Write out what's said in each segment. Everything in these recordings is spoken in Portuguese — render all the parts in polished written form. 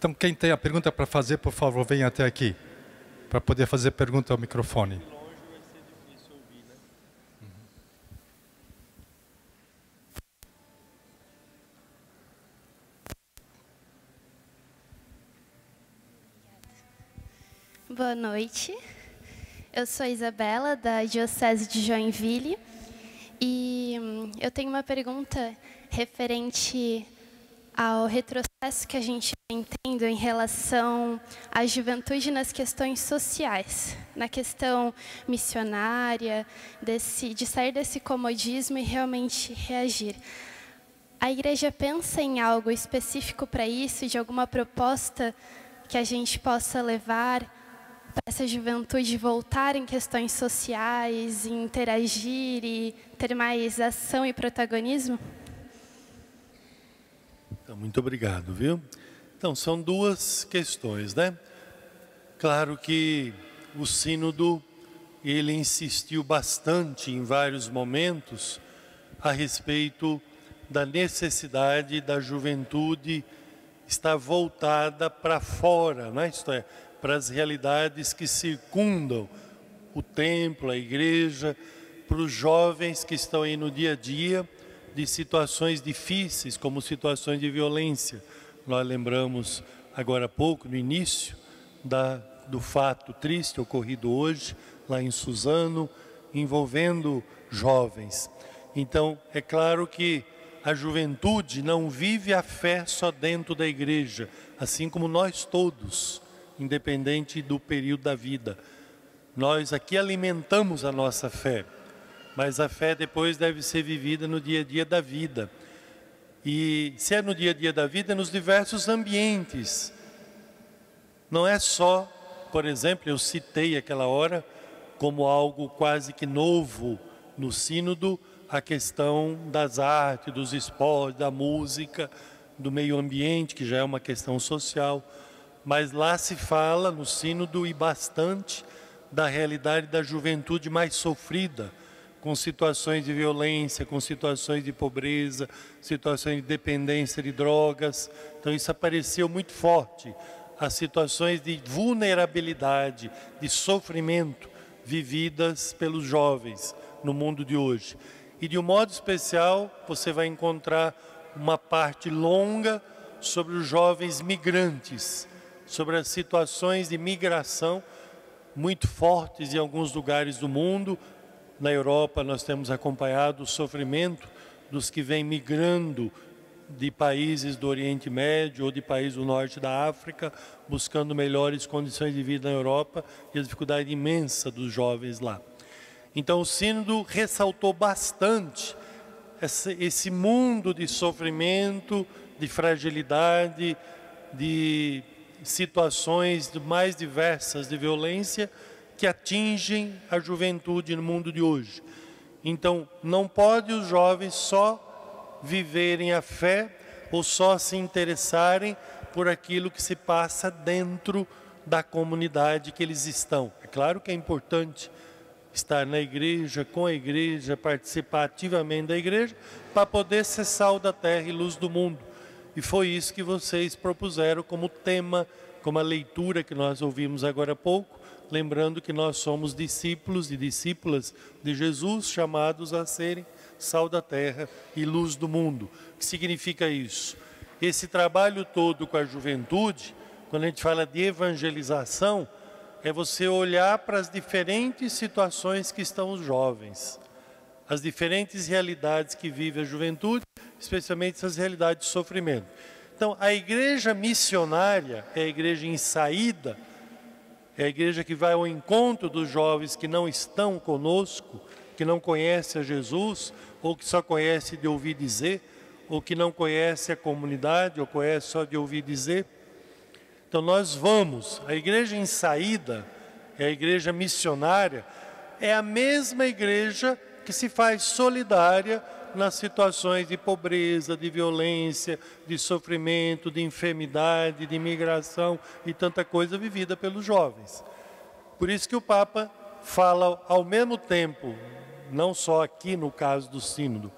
Então, quem tem a pergunta para fazer, por favor, venha até aqui, para poder fazer pergunta ao microfone. Boa noite, eu sou a Isabela, da Diocese de Joinville, e eu tenho uma pergunta referente ao retrocesso que a gente vem tendo em relação à juventude nas questões sociais, na questão missionária, de sair desse comodismo e realmente reagir. A igreja pensa em algo específico para isso, de alguma proposta que a gente possa levar para essa juventude voltar em questões sociais, interagir e ter mais ação e protagonismo? Então, muito obrigado, viu? Então, são duas questões, né? Claro que o sínodo, ele insistiu bastante em vários momentos a respeito da necessidade da juventude estar voltada para fora, né? Isto é, para as realidades que circundam o templo, a igreja, para os jovens que estão aí no dia a dia de situações difíceis, como situações de violência. Nós lembramos agora há pouco, no início, do fato triste ocorrido hoje, lá em Suzano, envolvendo jovens. Então, é claro que a juventude não vive a fé só dentro da igreja, assim como nós todos, independente do período da vida. Nós aqui alimentamos a nossa fé, mas a fé depois deve ser vivida no dia a dia da vida. E se é no dia a dia da vida, é nos diversos ambientes. Não é só, por exemplo, eu citei aquela hora, como algo quase que novo no sínodo, a questão das artes, dos esportes, da música, do meio ambiente, que já é uma questão social. Mas lá se fala, no sínodo, e bastante, da realidade da juventude mais sofrida, com situações de violência, com situações de pobreza, situações de dependência de drogas. Então isso apareceu muito forte, as situações de vulnerabilidade, de sofrimento, vividas pelos jovens no mundo de hoje. E de um modo especial, você vai encontrar uma parte longa sobre os jovens migrantes, sobre as situações de migração muito fortes em alguns lugares do mundo. Na Europa nós temos acompanhado o sofrimento dos que vêm migrando de países do Oriente Médio ou de países do Norte da África, buscando melhores condições de vida na Europa e a dificuldade imensa dos jovens lá. Então o sínodo ressaltou bastante esse mundo de sofrimento, de fragilidade, de situações mais diversas de violência que atingem a juventude no mundo de hoje. Então, não pode os jovens só viverem a fé ou só se interessarem por aquilo que se passa dentro da comunidade que eles estão. É claro que é importante estar na igreja, com a igreja, participar ativamente da igreja, para poder ser sal da terra e luz do mundo. E foi isso que vocês propuseram como tema, como a leitura que nós ouvimos agora há pouco, lembrando que nós somos discípulos e discípulas de Jesus, chamados a serem sal da terra e luz do mundo. O que significa isso? Esse trabalho todo com a juventude, quando a gente fala de evangelização, é você olhar para as diferentes situações que estão os jovens, as diferentes realidades que vive a juventude, especialmente essas realidades de sofrimento. Então, a igreja missionária é a igreja em saída, é a igreja que vai ao encontro dos jovens que não estão conosco, que não conhecem a Jesus, ou que só conhece de ouvir dizer, ou que não conhece a comunidade, ou conhece só de ouvir dizer. Então nós vamos, a igreja em saída, é a igreja missionária, é a mesma igreja que se faz solidária nas situações de pobreza, de violência, de sofrimento, de enfermidade, de imigração e tanta coisa vivida pelos jovens. Por isso que o Papa fala ao mesmo tempo, não só aqui no caso do sínodo,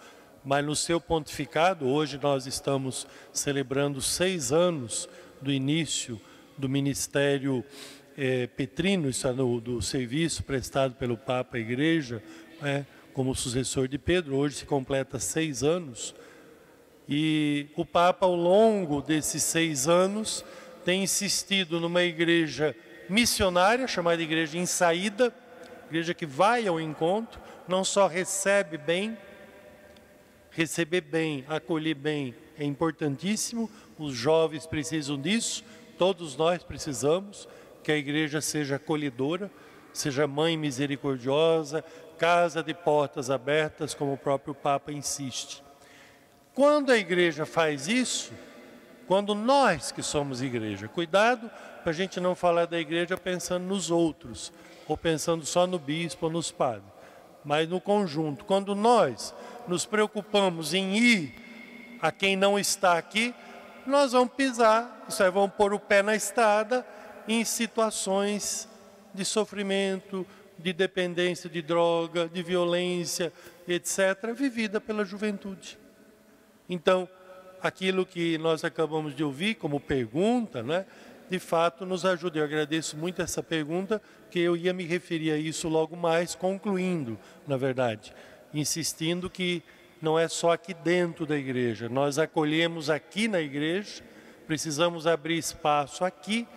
mas no seu pontificado. Hoje nós estamos celebrando 6 anos do início do ministério petrino, isso é, do serviço prestado pelo Papa à Igreja, como sucessor de Pedro. Hoje se completa 6 anos. E o Papa, ao longo desses 6 anos, tem insistido numa igreja missionária, chamada Igreja em Saída, igreja que vai ao encontro, não só recebe bem, receber bem, acolher bem é importantíssimo, os jovens precisam disso, todos nós precisamos que a igreja seja acolhedora, seja mãe misericordiosa, casa de portas abertas, como o próprio Papa insiste. Quando a igreja faz isso, quando nós que somos igreja, cuidado para a gente não falar da igreja pensando nos outros, ou pensando só no bispo ou nos padres, mas no conjunto. Quando nós nos preocupamos em ir a quem não está aqui, nós vamos pisar, isso aí, vamos pôr o pé na estrada em situações de sofrimento, de dependência de droga, de violência, etc., vivida pela juventude. Então, aquilo que nós acabamos de ouvir como pergunta, né, de fato nos ajuda. Eu agradeço muito essa pergunta, que eu ia me referir a isso logo mais, concluindo, na verdade, insistindo que não é só aqui dentro da igreja, nós acolhemos aqui na igreja, precisamos abrir espaço aqui,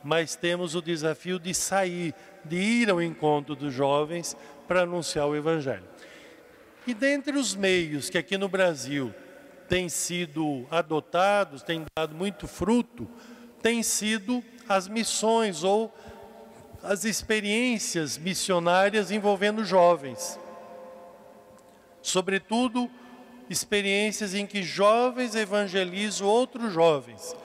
mas temos o desafio de sair, de ir ao encontro dos jovens para anunciar o Evangelho. E dentre os meios que aqui no Brasil têm sido adotados, têm dado muito fruto, têm sido as missões ou as experiências missionárias envolvendo jovens. Sobretudo, experiências em que jovens evangelizam outros jovens.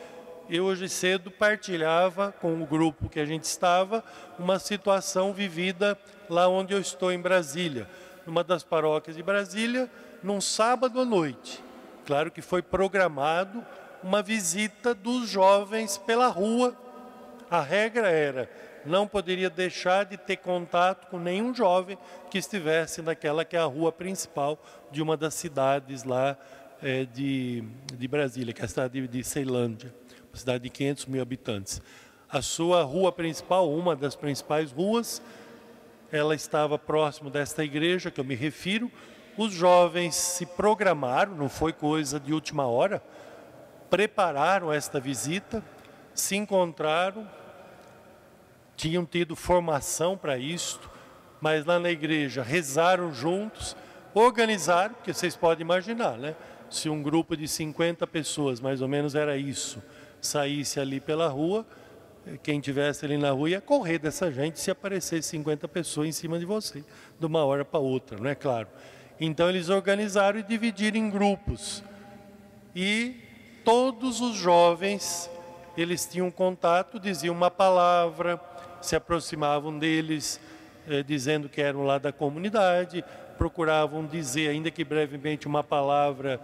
Eu hoje cedo partilhava com o grupo que a gente estava uma situação vivida lá onde eu estou, em Brasília, numa das paróquias de Brasília, num sábado à noite. Claro que foi programado uma visita dos jovens pela rua. A regra era, não poderia deixar de ter contato com nenhum jovem que estivesse naquela que é a rua principal de uma das cidades lá de Brasília, que é a cidade de Ceilândia, uma cidade de 500 mil habitantes. A sua rua principal, uma das principais ruas, ela estava próximo desta igreja que eu me refiro. Os jovens se programaram, não foi coisa de última hora, prepararam esta visita, se encontraram, tinham tido formação para isto, mas lá na igreja rezaram juntos, organizaram, porque vocês podem imaginar, né? Se um grupo de 50 pessoas, mais ou menos era isso, saísse ali pela rua, quem estivesse ali na rua ia correr dessa gente se aparecesse 50 pessoas em cima de você, de uma hora para outra, não é claro? Então eles organizaram e dividiram em grupos. E todos os jovens, eles tinham contato, diziam uma palavra, se aproximavam deles, dizendo que eram lá da comunidade, procuravam dizer, ainda que brevemente, uma palavra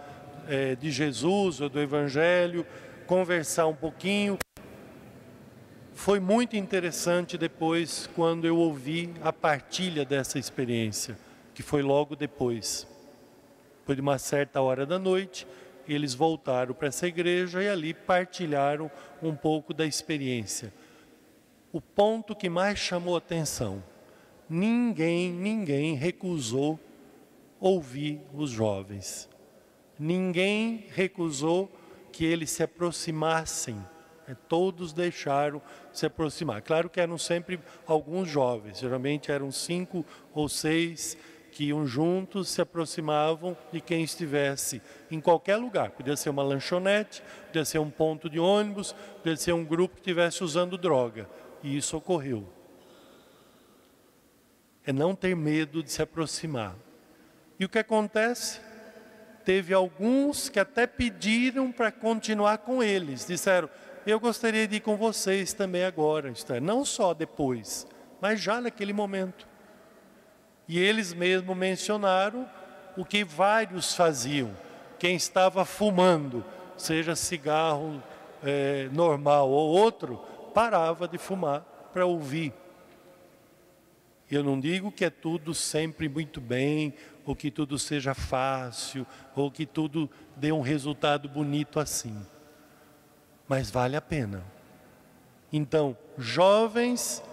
de Jesus ou do Evangelho, conversar um pouquinho. Foi muito interessante depois, quando eu ouvi a partilha dessa experiência, que foi logo depois. Foi de uma certa hora da noite, eles voltaram para essa igreja e ali partilharam um pouco da experiência. O ponto que mais chamou a atenção, ninguém recusou ouvir os jovens. Ninguém recusou que eles se aproximassem. Todos deixaram se aproximar. Claro que eram sempre alguns jovens, geralmente eram 5 ou 6 que iam juntos, se aproximavam de quem estivesse em qualquer lugar. Podia ser uma lanchonete, podia ser um ponto de ônibus, podia ser um grupo que estivesse usando droga. E isso ocorreu. É não ter medo de se aproximar. E o que acontece? Teve alguns que até pediram para continuar com eles. Disseram, eu gostaria de ir com vocês também agora. Isto é, não só depois, mas já naquele momento. E eles mesmos mencionaram o que vários faziam. Quem estava fumando, seja cigarro normal ou outro, parava de fumar para ouvir. Eu não digo que é tudo sempre muito bem, ou que tudo seja fácil, ou que tudo dê um resultado bonito assim. mas vale a pena. Então, jovens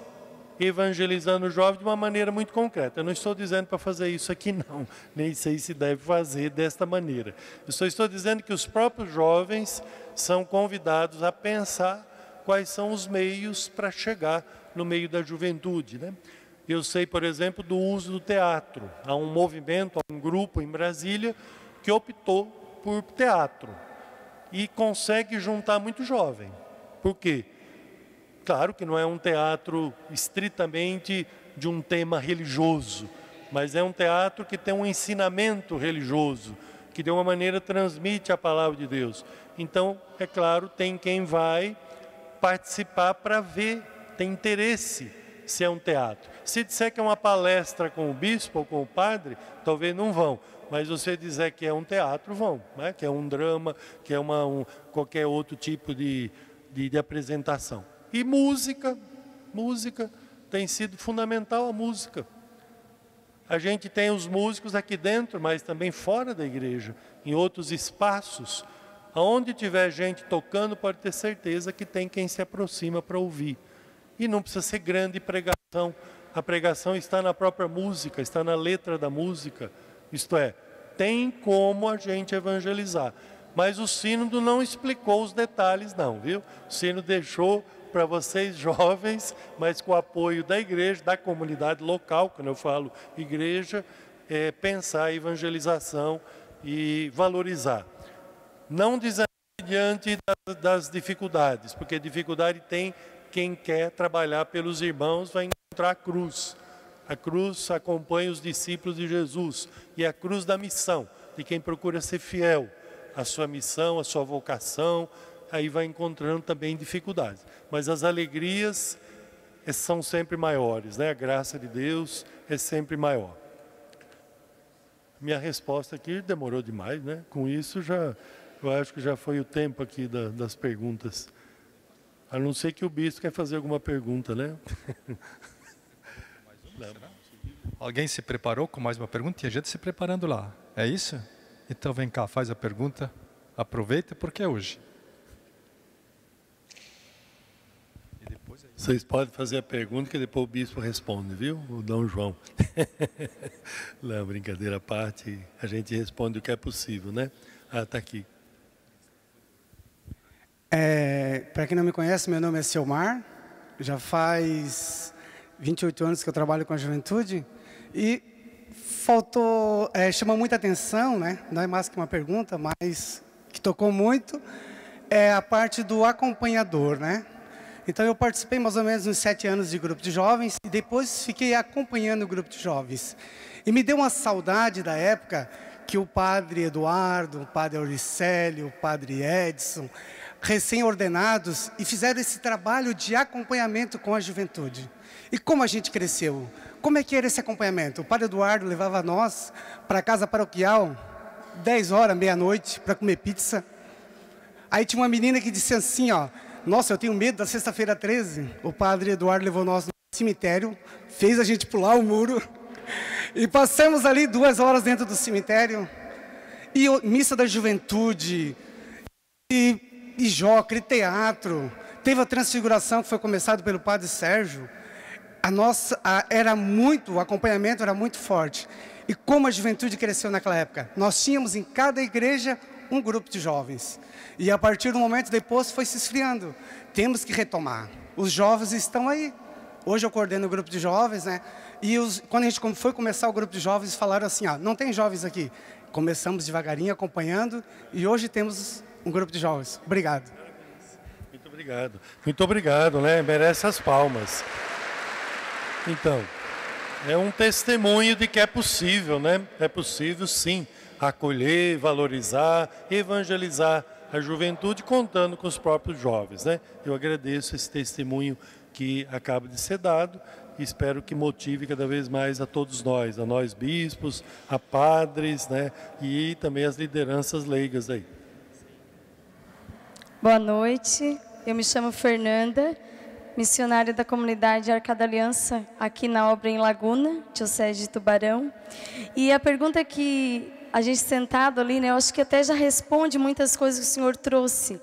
evangelizando jovens de uma maneira muito concreta. Eu não estou dizendo para fazer isso aqui não, nem sei se deve fazer desta maneira. Eu só estou dizendo que os próprios jovens são convidados a pensar quais são os meios para chegar no meio da juventude, né? Eu sei, por exemplo, do uso do teatro. Há um movimento, há um grupo em Brasília que optou por teatro e consegue juntar muito jovem. Por quê? Claro que não é um teatro estritamente de um tema religioso, mas é um teatro que tem um ensinamento religioso, que de uma maneira transmite a palavra de Deus. Então, é claro, tem quem vai participar para ver, tem interesse se é um teatro. Se disser que é uma palestra com o bispo ou com o padre, talvez não vão. Mas você dizer que é um teatro, vão, né? Que é um drama, que é qualquer outro tipo de apresentação. E música tem sido fundamental, a música. A gente tem os músicos aqui dentro, mas também fora da igreja, em outros espaços. Aonde tiver gente tocando, pode ter certeza que tem quem se aproxima para ouvir. E não precisa ser grande pregação. A pregação está na própria música, está na letra da música. Isto é, tem como a gente evangelizar. Mas o sínodo não explicou os detalhes não, viu? O sínodo deixou para vocês jovens, mas com o apoio da igreja, da comunidade local, quando eu falo igreja, pensar a evangelização e valorizar. Não desanime diante das dificuldades, porque dificuldade tem quem quer trabalhar pelos irmãos, vai encontrar a cruz. A cruz acompanha os discípulos de Jesus e a cruz da missão, de quem procura ser fiel à sua missão, à sua vocação, aí vai encontrando também dificuldades. Mas as alegrias são sempre maiores, né? A graça de Deus é sempre maior. Minha resposta aqui demorou demais, né? Com isso, eu acho que já foi o tempo aqui das perguntas. A não ser que o bispo quer fazer alguma pergunta, né? Alguém se preparou com mais uma pergunta? Tinha gente se preparando lá. É isso? Então vem cá, faz a pergunta. Aproveita porque é hoje. Vocês podem fazer a pergunta que depois o bispo responde, viu? O Dom João. Não, brincadeira à parte, a gente responde o que é possível, né? Ah, está aqui. Para quem não me conhece, meu nome é Selmar. Já faz 28 anos que eu trabalho com a juventude. E chama muita atenção, né? Não é mais que uma pergunta, mas que tocou muito, é a parte do acompanhador, né? Então, eu participei mais ou menos uns 7 anos de grupo de jovens e depois fiquei acompanhando o grupo de jovens. E me deu uma saudade da época que o padre Eduardo, o padre Auricélio, o padre Edson, recém-ordenados, e fizeram esse trabalho de acompanhamento com a juventude. E como a gente cresceu? Como é que era esse acompanhamento? O padre Eduardo levava nós para a casa paroquial, 10 horas, meia-noite, para comer pizza. Aí tinha uma menina que disse assim, ó, nossa, eu tenho medo da sexta-feira 13. O padre Eduardo levou nós no cemitério, fez a gente pular o muro, e passamos ali 2 horas dentro do cemitério, e missa da juventude, e jócra, e teatro. Teve a transfiguração que foi começado pelo padre Sérgio. O acompanhamento era muito forte. E como a juventude cresceu naquela época? Nós tínhamos em cada igreja um grupo de jovens. E a partir do momento depois foi se esfriando. Temos que retomar. Os jovens estão aí. Hoje eu coordeno o grupo de jovens, né? E quando a gente foi começar o grupo de jovens, falaram assim, não tem jovens aqui. Começamos devagarinho, acompanhando, e hoje temos um grupo de jovens. Obrigado. Muito obrigado. Muito obrigado, né? Merece as palmas. Então, é um testemunho de que é possível, né? É possível, sim, acolher, valorizar, evangelizar a juventude, contando com os próprios jovens, né? Eu agradeço esse testemunho que acaba de ser dado e espero que motive cada vez mais a todos nós, a nós bispos, a padres, né? E também as lideranças leigas aí. Boa noite, eu me chamo Fernanda, missionária da comunidade Arca da Aliança, aqui na obra em Laguna, Diocese de Tubarão. E a pergunta que a gente sentado ali, né, eu acho que até já responde muitas coisas que o senhor trouxe.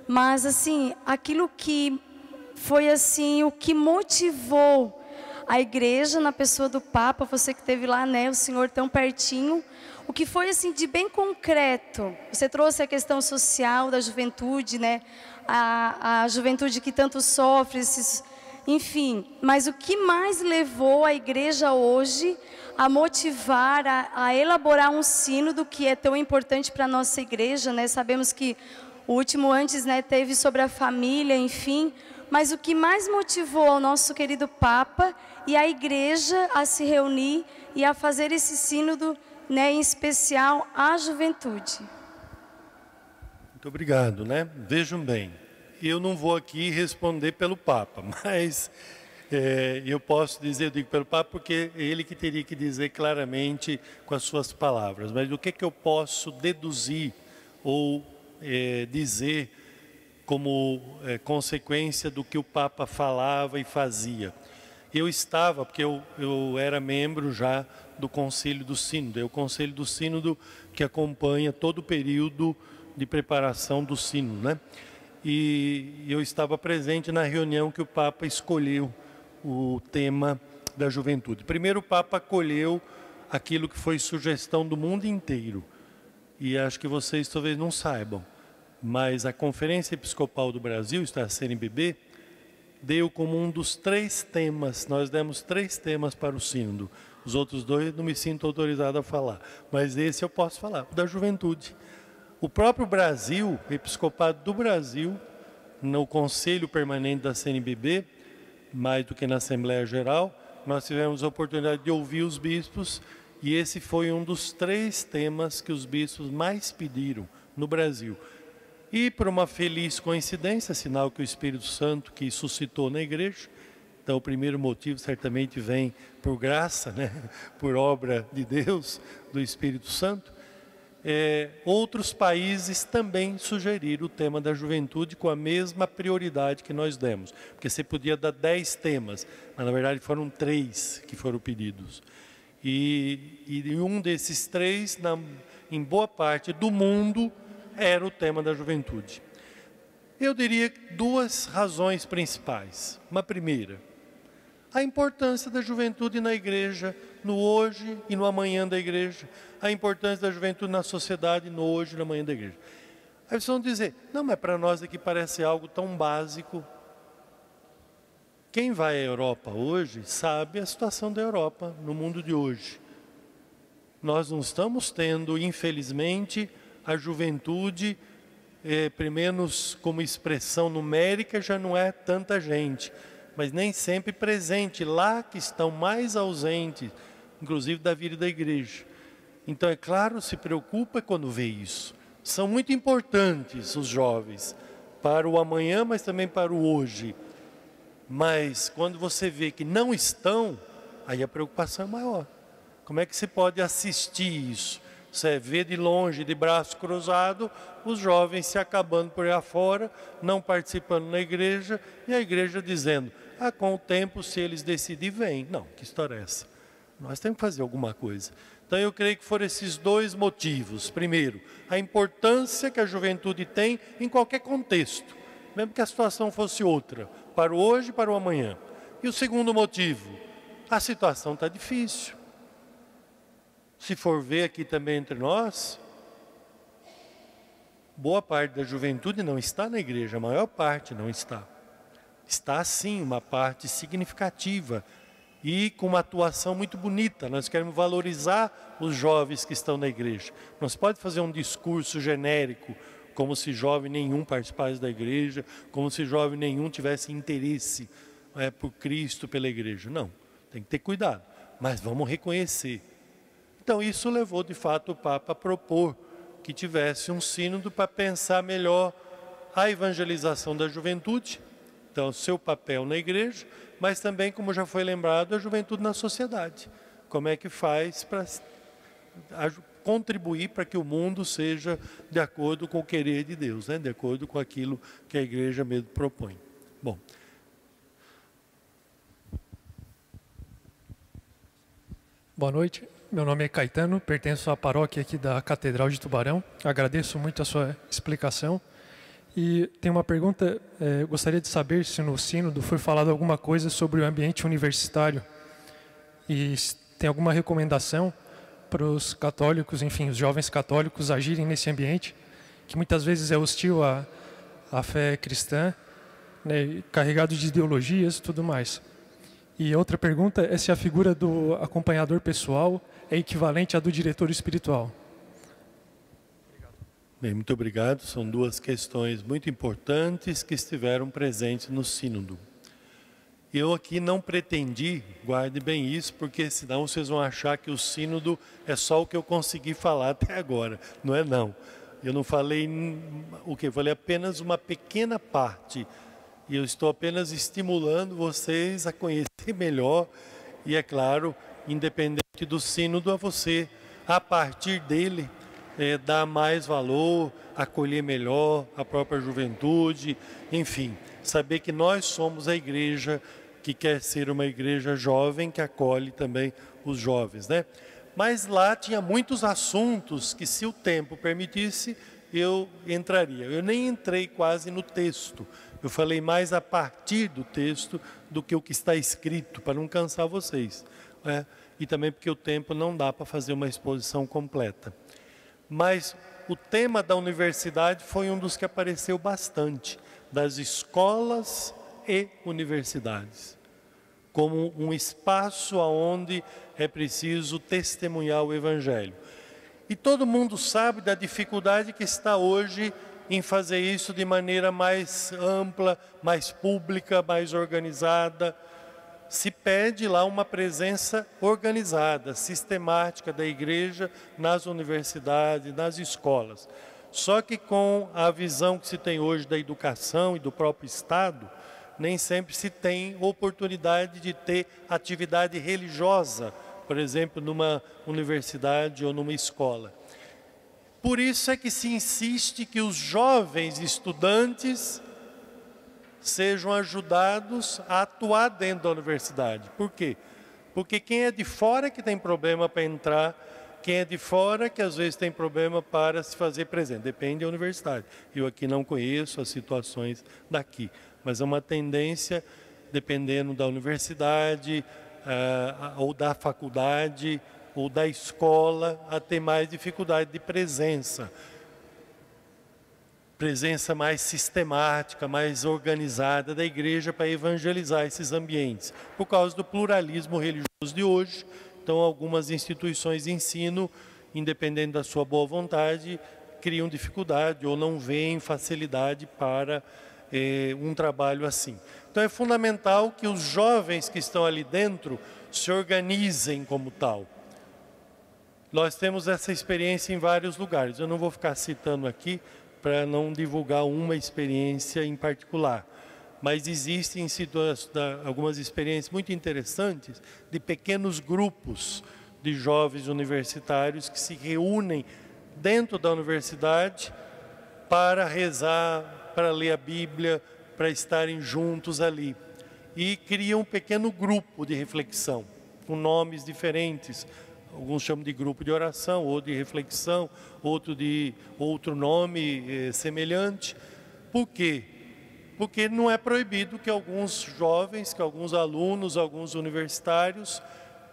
mas assim, aquilo que foi assim, o que motivou a igreja na pessoa do Papa, você que esteve lá, né, o senhor tão pertinho, o que foi assim de bem concreto? Você trouxe a questão social da juventude, né, a juventude que tanto sofre, enfim, mas o que mais levou a igreja hoje a motivar, a elaborar um sínodo que é tão importante para a nossa igreja, né? Sabemos que o último antes, né, teve sobre a família, enfim, mas o que mais motivou ao nosso querido Papa e a igreja a se reunir e a fazer esse sínodo, né, em especial a juventude? Muito obrigado, né? Vejam bem, eu não vou aqui responder pelo Papa, mas eu posso dizer, eu digo pelo Papa, porque é ele que teria que dizer claramente com as suas palavras. Mas o que eu posso deduzir ou dizer como consequência do que o Papa falava e fazia? Eu estava, porque eu era membro já do Conselho do Sínodo, é o Conselho do Sínodo que acompanha todo o período de preparação do Sínodo, né? E eu estava presente na reunião que o Papa escolheu o tema da juventude. Primeiro, o Papa acolheu aquilo que foi sugestão do mundo inteiro. E acho que vocês talvez não saibam, mas a Conferência Episcopal do Brasil, isto é, a CNBB, deu como um dos 3 temas, nós demos 3 temas para o sínodo. Os outros 2 não me sinto autorizado a falar, mas esse eu posso falar, o da juventude. O próprio Brasil, o Episcopado do Brasil, no Conselho Permanente da CNBB, mais do que na Assembleia Geral, nós tivemos a oportunidade de ouvir os bispos, e esse foi um dos 3 temas que os bispos mais pediram no Brasil. E por uma feliz coincidência, sinal que o Espírito Santo que suscitou na igreja, então o primeiro motivo certamente vem por graça, né? Por obra de Deus, do Espírito Santo, outros países também sugeriram o tema da juventude com a mesma prioridade que nós demos. Porque você podia dar 10 temas, mas na verdade foram 3 que foram pedidos. E um desses 3, em boa parte do mundo, era o tema da juventude. Eu diria 2 razões principais. Uma primeira, a importância da juventude na igreja, no hoje e no amanhã da igreja. A importância da juventude na sociedade, no hoje e no amanhã da igreja. Aí vocês vão dizer, não, mas para nós aqui parece algo tão básico. Quem vai à Europa hoje sabe a situação da Europa no mundo de hoje. Nós não estamos tendo, infelizmente, a juventude, pelo menos como expressão numérica, já não é tanta gente, mas nem sempre presente, lá que estão mais ausentes, inclusive da vida da igreja. Então, é claro, se preocupa quando vê isso. São muito importantes os jovens, para o amanhã, mas também para o hoje. Mas quando você vê que não estão, aí a preocupação é maior. Como é que se pode assistir isso? Você vê de longe, de braço cruzado, os jovens se acabando por aí afora, não participando na igreja, e a igreja dizendo, com o tempo, se eles decidirem, vem. Não, que história é essa? Nós temos que fazer alguma coisa. Então eu creio que foram esses 2 motivos. Primeiro, a importância que a juventude tem em qualquer contexto, mesmo que a situação fosse outra, para o hoje e para o amanhã. E o segundo motivo, a situação está difícil. Se for ver aqui também entre nós, boa parte da juventude não está na igreja, a maior parte não está. Está sim uma parte significativa e com uma atuação muito bonita. Nós queremos valorizar os jovens que estão na igreja. Não se pode fazer um discurso genérico, como se jovem nenhum participasse da igreja, como se jovem nenhum tivesse interesse por Cristo, pela igreja. Não, tem que ter cuidado, mas vamos reconhecer. Então isso levou de fato o Papa a propor que tivesse um sínodo para pensar melhor a evangelização da juventude, então seu papel na igreja, mas também, como já foi lembrado, a juventude na sociedade. Como é que faz para contribuir para que o mundo seja de acordo com o querer de Deus, né? De acordo com aquilo que a igreja mesmo propõe. Bom. Boa noite, meu nome é Caetano, pertenço à paróquia aqui da Catedral de Tubarão. Agradeço muito a sua explicação E tem uma pergunta, eu gostaria de saber se no sínodo foi falado alguma coisa sobre o ambiente universitário e se tem alguma recomendação para os católicos, enfim, os jovens católicos agirem nesse ambiente, que muitas vezes é hostil à fé cristã, né, carregado de ideologias e tudo mais. E outra pergunta é se a figura do acompanhador pessoal é equivalente à do diretor espiritual. Bem, muito obrigado. São duas questões muito importantes que estiveram presentes no sínodo. Eu aqui não pretendi, guarde bem isso, porque senão vocês vão achar que o sínodo é só o que eu consegui falar até agora. Não é não. Eu não falei o que? Eu falei apenas uma pequena parte. E eu estou apenas estimulando vocês a conhecer melhor e, é claro, independente do sínodo, a você, a partir dele, dar mais valor, acolher melhor a própria juventude, enfim, saber que nós somos a igreja que quer ser uma igreja jovem, que acolhe também os jovens, né? Mas lá tinha muitos assuntos que, se o tempo permitisse, eu entraria. Eu nem entrei quase no texto, eu falei mais a partir do texto do que o que está escrito, para não cansar vocês, né? E também porque o tempo não dá para fazer uma exposição completa. Mas o tema da universidade foi um dos que apareceu bastante, das escolas e universidades, como um espaço onde é preciso testemunhar o Evangelho. E todo mundo sabe da dificuldade que está hoje em fazer isso de maneira mais ampla, mais pública, mais organizada. Se pede lá uma presença organizada, sistemática da igreja nas universidades, nas escolas. Só que com a visão que se tem hoje da educação e do próprio Estado, nem sempre se tem oportunidade de ter atividade religiosa, por exemplo, numa universidade ou numa escola. Por isso é que se insiste que os jovens estudantes sejam ajudados a atuar dentro da universidade. Por quê? Porque quem é de fora que tem problema para entrar, quem é de fora que às vezes tem problema para se fazer presente. Depende da universidade. Eu aqui não conheço as situações daqui, mas é uma tendência, dependendo da universidade, ou da faculdade, ou da escola, a ter mais dificuldade de presença. Presença mais sistemática, mais organizada da igreja para evangelizar esses ambientes. Por causa do pluralismo religioso de hoje, então algumas instituições de ensino, independente da sua boa vontade, criam dificuldade ou não veem facilidade para um trabalho assim. Então é fundamental que os jovens que estão ali dentro se organizem como tal. Nós temos essa experiência em vários lugares. Eu não vou ficar citando aqui, para não divulgar uma experiência em particular. Mas existem algumas experiências muito interessantes de pequenos grupos de jovens universitários que se reúnem dentro da universidade para rezar, para ler a Bíblia, para estarem juntos ali. E criam um pequeno grupo de reflexão, com nomes diferentes. Alguns chamam de grupo de oração, ou de reflexão, outro nome semelhante. Por quê? Porque não é proibido que alguns jovens, que alguns alunos, alguns universitários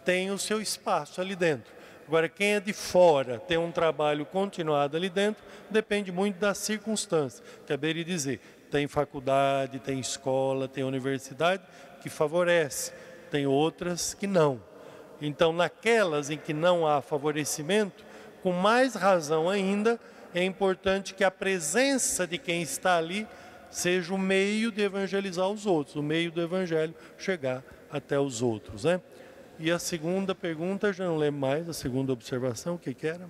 tenham o seu espaço ali dentro. Agora, quem é de fora, tem um trabalho continuado ali dentro, depende muito das circunstâncias. Acabei de dizer, tem faculdade, tem escola, tem universidade que favorece, tem outras que não. Então, naquelas em que não há favorecimento, com mais razão ainda, é importante que a presença de quem está ali seja o meio de evangelizar os outros, o meio do evangelho chegar até os outros, né? E a segunda pergunta, já não lembro mais, a segunda observação, o que era?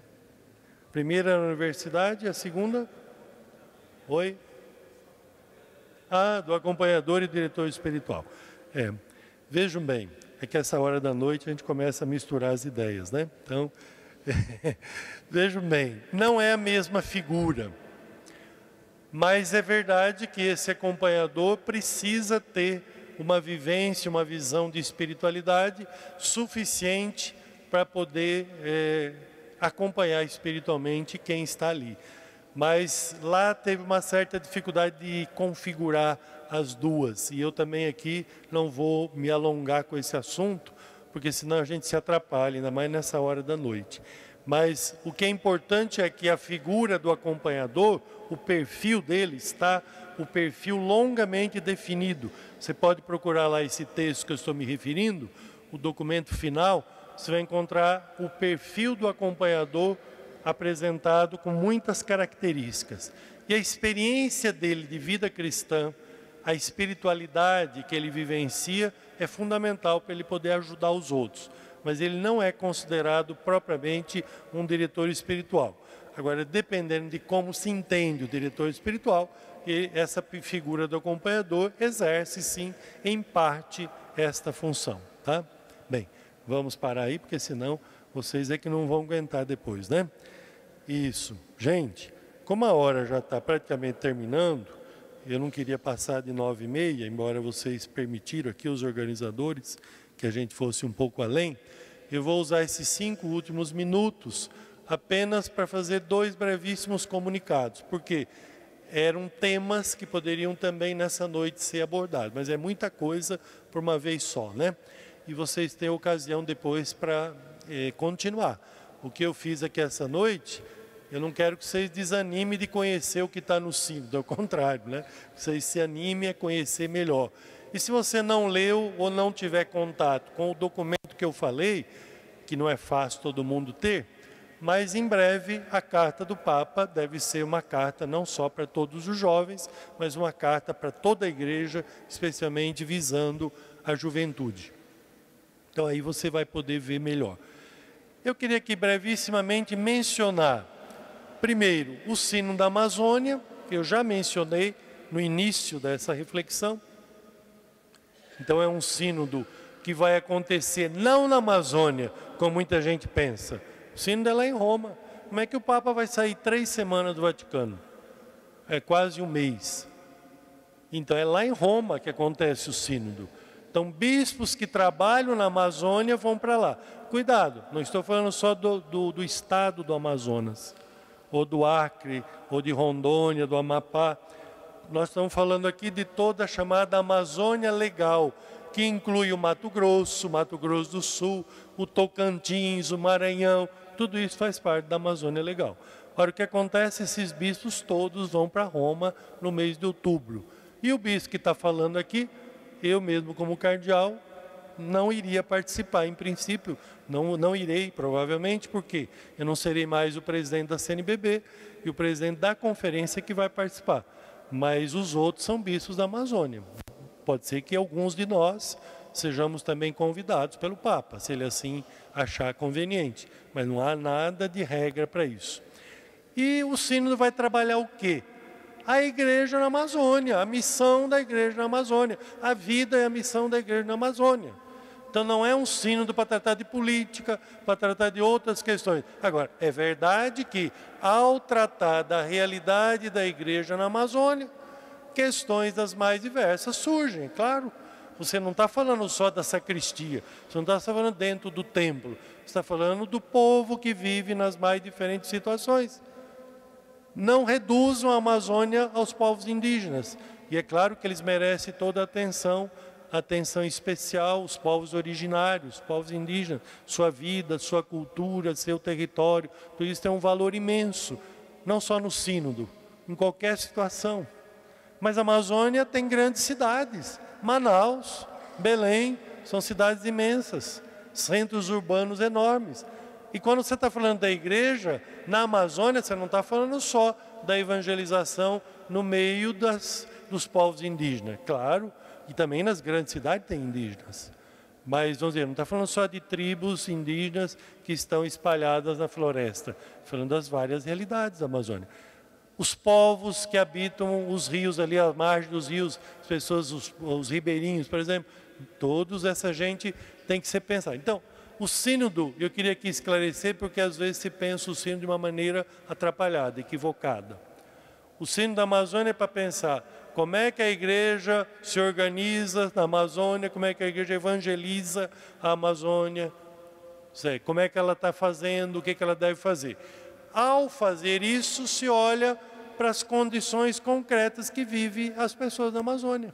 Primeira na universidade, a segunda? Oi? Do acompanhador e diretor espiritual. Vejam bem, é que essa hora da noite a gente começa a misturar as ideias, né? Então, vejam bem, não é a mesma figura, mas é verdade que esse acompanhador precisa ter uma vivência, uma visão de espiritualidade suficiente para poder acompanhar espiritualmente quem está ali. mas lá teve uma certa dificuldade de configurar as duas. E eu também aqui não vou me alongar com esse assunto, porque senão a gente se atrapalha, ainda mais nessa hora da noite. Mas o que é importante é que a figura do acompanhador, o perfil dele está, o perfil longamente definido. Você pode procurar lá esse texto que eu estou me referindo, o documento final, você vai encontrar o perfil do acompanhador apresentado com muitas características. E a experiência dele de vida cristã, a espiritualidade que ele vivencia é fundamental para ele poder ajudar os outros. Mas ele não é considerado propriamente um diretor espiritual. Agora, dependendo de como se entende o diretor espiritual, essa figura do acompanhador exerce, sim, em parte, esta função. Tá? Bem, vamos parar aí, porque senão vocês é que não vão aguentar depois, né? Isso. Gente, como a hora já está praticamente terminando, eu não queria passar de 9h30, embora vocês permitiram aqui, os organizadores, que a gente fosse um pouco além, eu vou usar esses 5 últimos minutos apenas para fazer 2 brevíssimos comunicados, porque eram temas que poderiam também nessa noite ser abordados, mas é muita coisa por uma vez só, né? E vocês têm ocasião depois para continuar. O que eu fiz aqui essa noite, eu não quero que vocês desanimem de conhecer o que está no sínodo, ao contrário, né? Que vocês se animem a conhecer melhor. E se você não leu ou não tiver contato com o documento que eu falei, que não é fácil todo mundo ter, mas em breve a carta do Papa deve ser uma carta não só para todos os jovens, mas uma carta para toda a igreja, especialmente visando a juventude. Então aí você vai poder ver melhor. Eu queria aqui brevissimamente mencionar, primeiro, o sino da Amazônia, que eu já mencionei no início dessa reflexão. Então é um sínodo que vai acontecer não na Amazônia, como muita gente pensa. O sínodo é lá em Roma. Como é que o Papa vai sair 3 semanas do Vaticano? É quase um mês. Então é lá em Roma que acontece o sínodo. Então bispos que trabalham na Amazônia vão para lá. Cuidado, não estou falando só do estado do Amazonas, ou do Acre, ou de Rondônia, do Amapá. Nós estamos falando aqui de toda a chamada Amazônia Legal, que inclui o Mato Grosso do Sul, o Tocantins, o Maranhão, tudo isso faz parte da Amazônia Legal. Ora, o que acontece? Esses bispos todos vão para Roma no mês de outubro. E o bispo que está falando aqui, eu mesmo como cardeal, não iria participar, em princípio, não irei, provavelmente, porque eu não serei mais o presidente da CNBB e o presidente da conferência que vai participar. Mas os outros são bispos da Amazônia. Pode ser que alguns de nós sejamos também convidados pelo Papa, se ele assim achar conveniente. Mas não há nada de regra para isso. E o sínodo vai trabalhar o quê? A igreja na Amazônia, a missão da igreja na Amazônia, a vida e a missão da igreja na Amazônia. Então não é um sínodo para tratar de política, para tratar de outras questões. Agora, é verdade que ao tratar da realidade da igreja na Amazônia, questões das mais diversas surgem, claro. Você não está falando só da sacristia, você não está falando dentro do templo, você está falando do povo que vive nas mais diferentes situações. Não reduzam a Amazônia aos povos indígenas. E é claro que eles merecem toda a atenção especial, os povos originários, os povos indígenas, sua vida, sua cultura, seu território, tudo isso tem um valor imenso, não só no sínodo, em qualquer situação. Mas a Amazônia tem grandes cidades, Manaus, Belém, são cidades imensas, centros urbanos enormes. E quando você está falando da igreja, na Amazônia, você não está falando só da evangelização no meio dos povos indígenas. Claro, e também nas grandes cidades tem indígenas. Mas, vamos dizer, não está falando só de tribos indígenas que estão espalhadas na floresta. Falando das várias realidades da Amazônia. Os povos que habitam os rios ali, à margem dos rios, as pessoas, os ribeirinhos, por exemplo, todos essa gente tem que ser pensada. Então, o sínodo, eu queria aqui esclarecer, porque às vezes se pensa o sínodo de uma maneira atrapalhada, equivocada. O sínodo da Amazônia é para pensar como é que a igreja se organiza na Amazônia, como é que a igreja evangeliza a Amazônia, como é que ela está fazendo, o que ela deve fazer. ao fazer isso, se olha para as condições concretas que vivem as pessoas da Amazônia.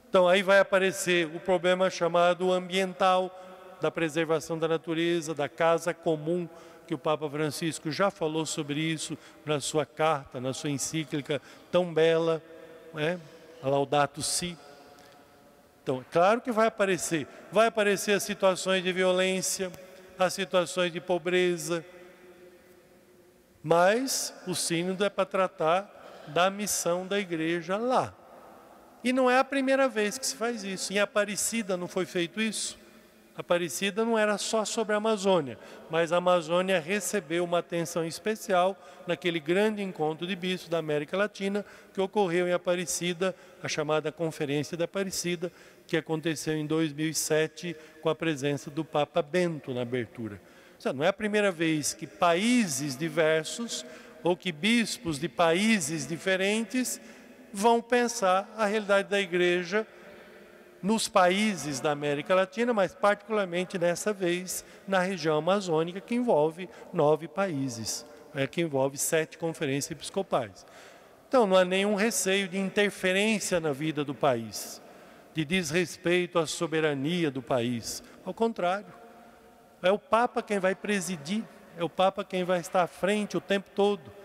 Então aí vai aparecer o problema chamado ambiental, da preservação da natureza, da casa comum, que o Papa Francisco já falou sobre isso na sua carta, na sua encíclica tão bela, né? A Laudato Si. Então, claro que vai aparecer as situações de violência, as situações de pobreza, mas o sínodo é para tratar da missão da igreja lá. E não é a primeira vez que se faz isso. Em Aparecida não foi feito isso? Aparecida não era só sobre a Amazônia, mas a Amazônia recebeu uma atenção especial naquele grande encontro de bispos da América Latina que ocorreu em Aparecida, a chamada Conferência de Aparecida, que aconteceu em 2007 com a presença do Papa Bento na abertura. Não é a primeira vez que países diversos ou que bispos de países diferentes vão pensar a realidade da igreja nos países da América Latina, mas particularmente dessa vez na região amazônica, que envolve 9 países, que envolve 7 conferências episcopais. Então não há nenhum receio de interferência na vida do país, de desrespeito à soberania do país. Ao contrário, é o Papa quem vai presidir, é o Papa quem vai estar à frente o tempo todo.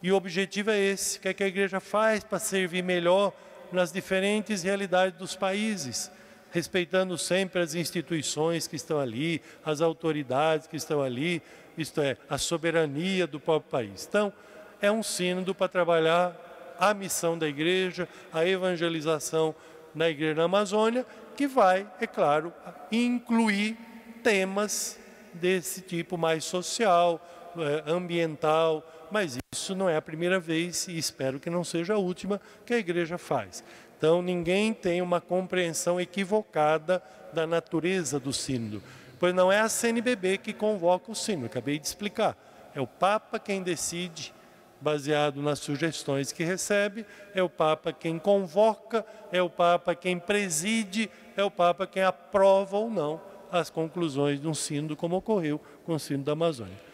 E o objetivo é esse, que a igreja faz para servir melhor nas diferentes realidades dos países, respeitando sempre as instituições que estão ali, as autoridades que estão ali, isto é, a soberania do próprio país. Então, é um sínodo para trabalhar a missão da igreja, a evangelização na igreja da Amazônia, que vai, é claro, incluir temas desse tipo mais social, ambiental, mas isso não é a primeira vez e espero que não seja a última que a igreja faz. Então ninguém tem uma compreensão equivocada da natureza do sínodo, pois não é a CNBB que convoca o sínodo, acabei de explicar. É o Papa quem decide, baseado nas sugestões que recebe, é o Papa quem convoca, é o Papa quem preside, é o Papa quem aprova ou não as conclusões de um sínodo, como ocorreu com o sínodo da Amazônia.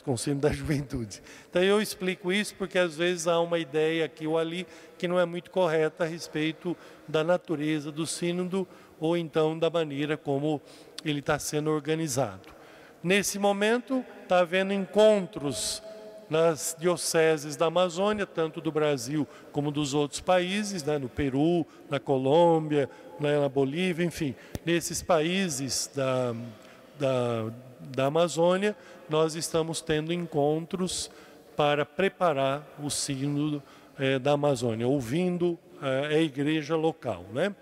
Com o sínodo da juventude. Então eu explico isso porque às vezes há uma ideia aqui ou ali que não é muito correta a respeito da natureza do sínodo ou então da maneira como ele está sendo organizado. Nesse momento está havendo encontros nas dioceses da Amazônia, tanto do Brasil como dos outros países, né, no Peru, na Colômbia, na Bolívia, enfim, nesses países da Amazônia, nós estamos tendo encontros para preparar o sínodo da Amazônia, ouvindo a igreja local, né?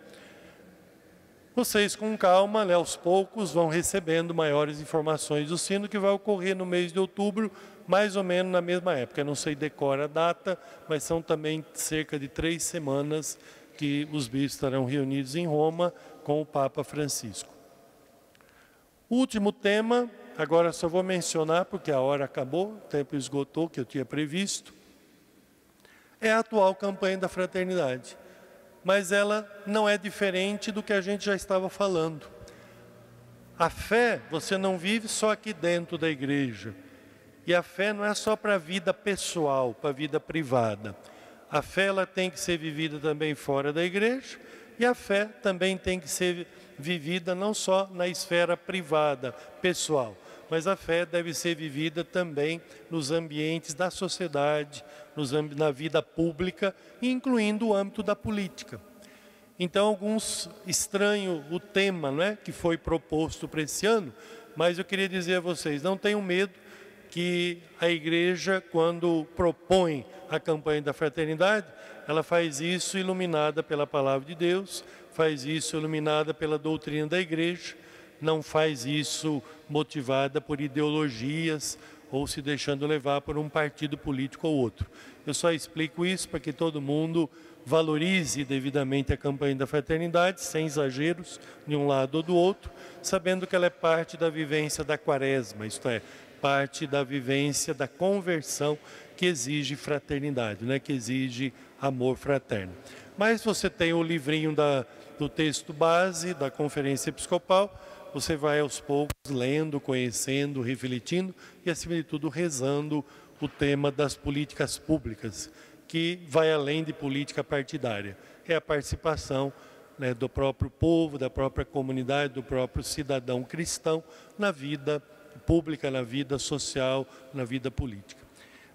Vocês com calma, né, aos poucos, vão recebendo maiores informações do sínodo, que vai ocorrer no mês de outubro, mais ou menos na mesma época. Eu não sei decora a data, mas são também cerca de 3 semanas que os bispos estarão reunidos em Roma com o Papa Francisco. O último tema, agora só vou mencionar porque a hora acabou, o tempo esgotou que eu tinha previsto, é a atual campanha da fraternidade. Mas ela não é diferente do que a gente já estava falando. A fé você não vive só aqui dentro da igreja. E a fé não é só para a vida pessoal, para a vida privada. A fé ela tem que ser vivida também fora da igreja. E a fé também tem que ser vivida não só na esfera privada, pessoal, mas a fé deve ser vivida também nos ambientes da sociedade, na vida pública, incluindo o âmbito da política. Então, alguns estranham o tema, não é, que foi proposto para esse ano, mas eu queria dizer a vocês, não tenham medo que a igreja, quando propõe a campanha da fraternidade, ela faz isso iluminada pela palavra de Deus, faz isso iluminada pela doutrina da igreja, não faz isso motivada por ideologias ou se deixando levar por um partido político ou outro. Eu só explico isso para que todo mundo valorize devidamente a campanha da fraternidade, sem exageros de um lado ou do outro, sabendo que ela é parte da vivência da quaresma, isto é, parte da vivência da conversão que exige fraternidade, né? Que exige amor fraterno. Mas você tem o livrinho do texto base da Conferência Episcopal, você vai aos poucos lendo, conhecendo, refletindo e, acima de tudo, rezando o tema das políticas públicas, que vai além de política partidária. É a participação, né, do próprio povo, da própria comunidade, do próprio cidadão cristão na vida pública, na vida social, na vida política.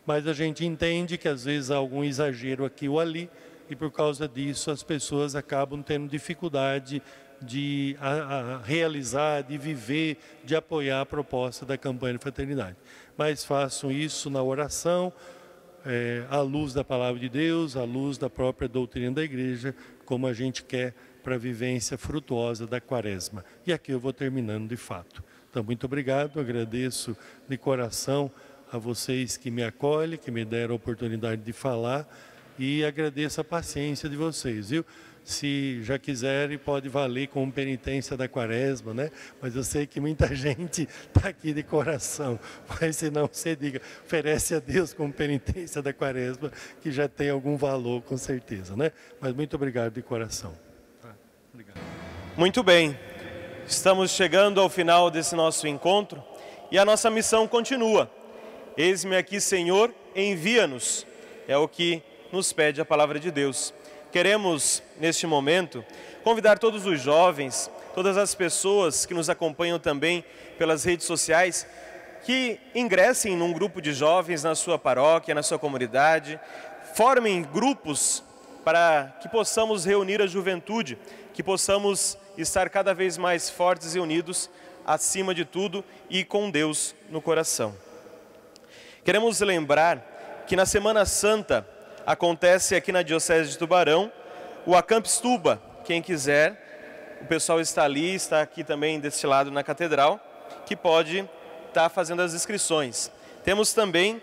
Mas a gente entende que às vezes há algum exagero aqui ou ali, e por causa disso as pessoas acabam tendo dificuldade de realizar, de viver, de apoiar a proposta da campanha de fraternidade. Mas façam isso na oração, à luz da palavra de Deus, à luz da própria doutrina da igreja, como a gente quer para a vivência frutuosa da Quaresma. E aqui eu vou terminando de fato. Então, muito obrigado, agradeço de coração a vocês que me acolhem, que me deram a oportunidade de falar, e agradeço a paciência de vocês, viu? Se já quiserem, pode valer como penitência da Quaresma, né? Mas eu sei que muita gente está aqui de coração. Mas se não, você diga, oferece a Deus como penitência da Quaresma, que já tem algum valor, com certeza, né? Mas muito obrigado de coração. Obrigado. Muito bem. Estamos chegando ao final desse nosso encontro e a nossa missão continua. Eis-me aqui, Senhor, envia-nos. É o que nos pede a palavra de Deus. Queremos, neste momento, convidar todos os jovens, todas as pessoas que nos acompanham também pelas redes sociais, que ingressem num grupo de jovens na sua paróquia, na sua comunidade, formem grupos para que possamos reunir a juventude, que possamos estar cada vez mais fortes e unidos, acima de tudo, e com Deus no coração. Queremos lembrar que na Semana Santa acontece aqui na Diocese de Tubarão o Acampes Tuba. Quem quiser, o pessoal está ali, está aqui também deste lado na Catedral, que pode estar fazendo as inscrições. Temos também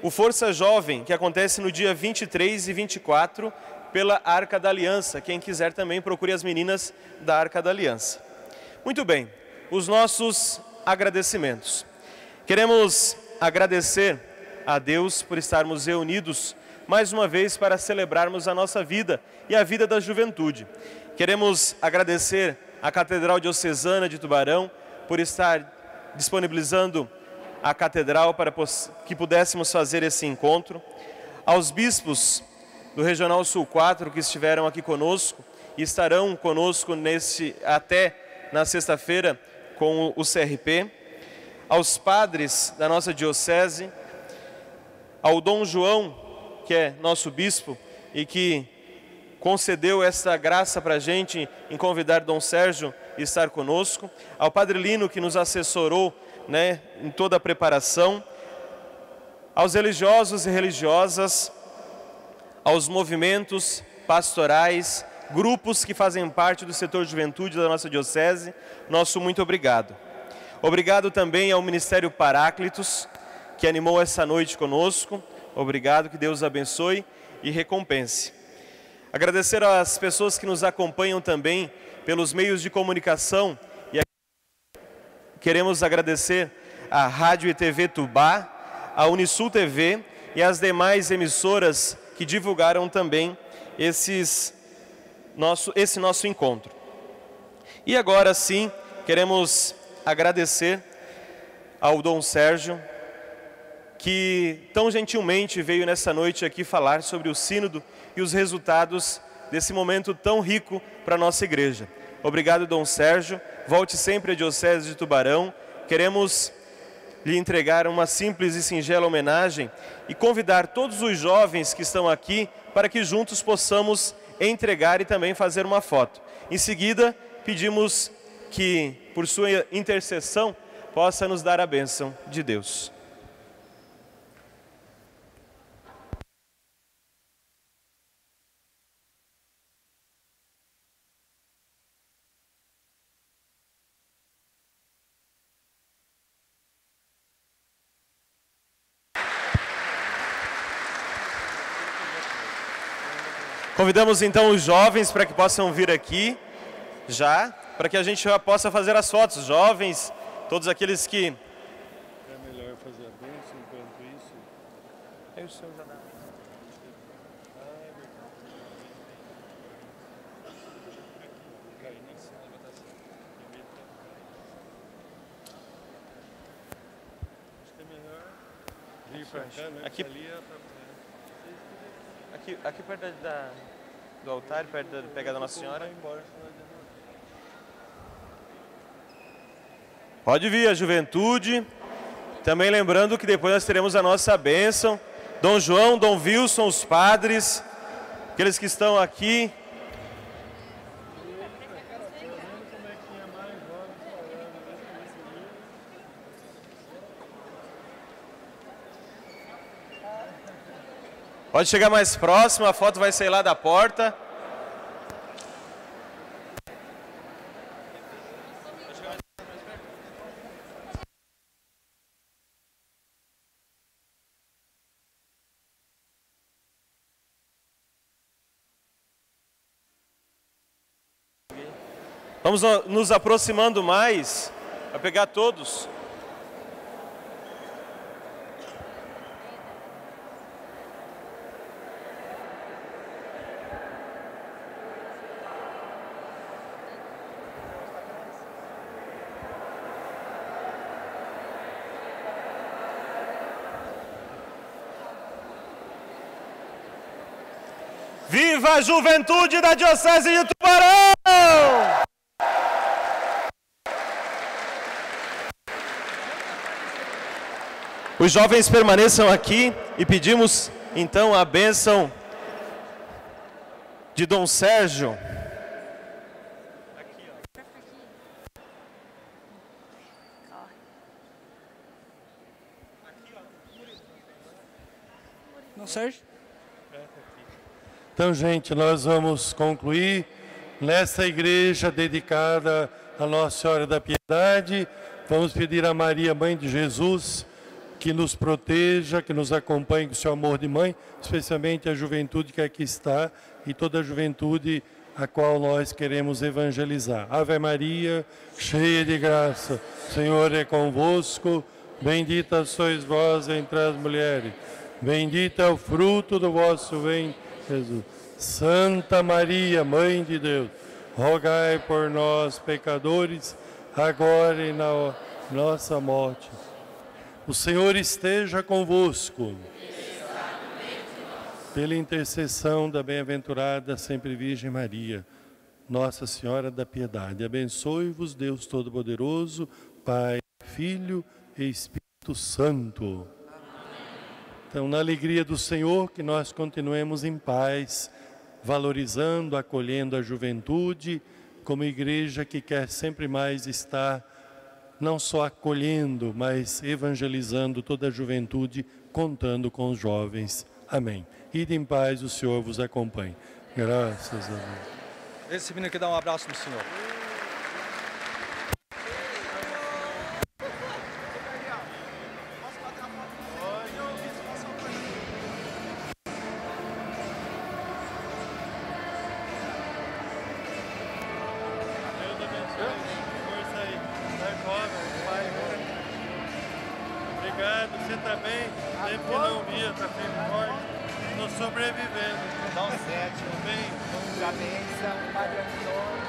o Força Jovem, que acontece no dia 23 e 24, pela Arca da Aliança. Quem quiser também procure as meninas da Arca da Aliança. Muito bem, os nossos agradecimentos. Queremos agradecer a Deus por estarmos reunidos mais uma vez para celebrarmos a nossa vida e a vida da juventude. Queremos agradecer à Catedral Diocesana de Tubarão por estar disponibilizando a Catedral para que pudéssemos fazer esse encontro, aos bispos do Regional Sul 4 que estiveram aqui conosco e estarão conosco até na sexta-feira com o CRP, aos padres da nossa diocese, ao Dom João, que é nosso bispo e que concedeu essa graça para a gente em convidar Dom Sérgio a estar conosco, ao Padre Lino, que nos assessorou, né, em toda a preparação, aos religiosos e religiosas, aos movimentos pastorais, grupos que fazem parte do setor juventude da nossa diocese, nosso muito obrigado. Obrigado também ao Ministério Paráclitos, que animou essa noite conosco. Obrigado, que Deus abençoe e recompense. Agradecer às pessoas que nos acompanham também pelos meios de comunicação. E queremos agradecer à Rádio e TV Tubá, à Unisul TV e às demais emissoras que divulgaram também esse nosso encontro. E agora sim, queremos agradecer ao Dom Sérgio, que tão gentilmente veio nessa noite aqui falar sobre o sínodo e os resultados desse momento tão rico para a nossa igreja. Obrigado, Dom Sérgio. Volte sempre à Diocese de Tubarão. Queremos lhe entregar uma simples e singela homenagem e convidar todos os jovens que estão aqui para que juntos possamos entregar e também fazer uma foto. Em seguida, pedimos que, por sua intercessão, possa nos dar a bênção de Deus. Convidamos então os jovens para que possam vir aqui já, para que a gente já possa fazer as fotos. Jovens, todos aqueles que... É melhor fazer a bênção enquanto isso. É o seu já dá. Aqui perto do altar, perto da pegada da Nossa Senhora. Pode vir a juventude. Também lembrando que depois nós teremos a nossa bênção. Dom João, Dom Wilson, os padres, aqueles que estão aqui. Pode chegar mais próximo, a foto vai sair lá da porta. Vamos nos aproximando mais, para pegar todos. Viva a juventude da Diocese de Tubarão! Os jovens permaneçam aqui e pedimos então a bênção de Dom Sérgio. Dom Sérgio? Então, gente, nós vamos concluir nessa igreja dedicada a Nossa Senhora da Piedade. Vamos pedir a Maria, Mãe de Jesus, que nos proteja, que nos acompanhe com o seu amor de mãe, especialmente a juventude que aqui está e toda a juventude a qual nós queremos evangelizar. Ave Maria, cheia de graça, o Senhor é convosco, bendita sois vós entre as mulheres, bendito é o fruto do vosso ventre, Jesus. Santa Maria, Mãe de Deus, rogai por nós, pecadores, agora e na nossa morte. O Senhor esteja convosco. Pela intercessão da bem-aventurada sempre Virgem Maria, Nossa Senhora da Piedade, abençoe-vos Deus Todo-Poderoso, Pai, Filho e Espírito Santo. Então, na alegria do Senhor, que nós continuemos em paz, valorizando, acolhendo a juventude, como igreja que quer sempre mais estar, não só acolhendo, mas evangelizando toda a juventude, contando com os jovens. Amém. Ide em paz, o Senhor vos acompanhe. Graças a Deus. Esse menino aqui dá um abraço no Senhor. Você está bem? Tempo que não via, está firme e forte. Estou sobrevivendo. Dom Sérgio, bem. Da bênção, Padre Antônio.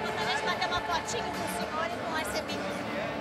Gostaria de bater uma fotinho com o senhor e com o arcebispo.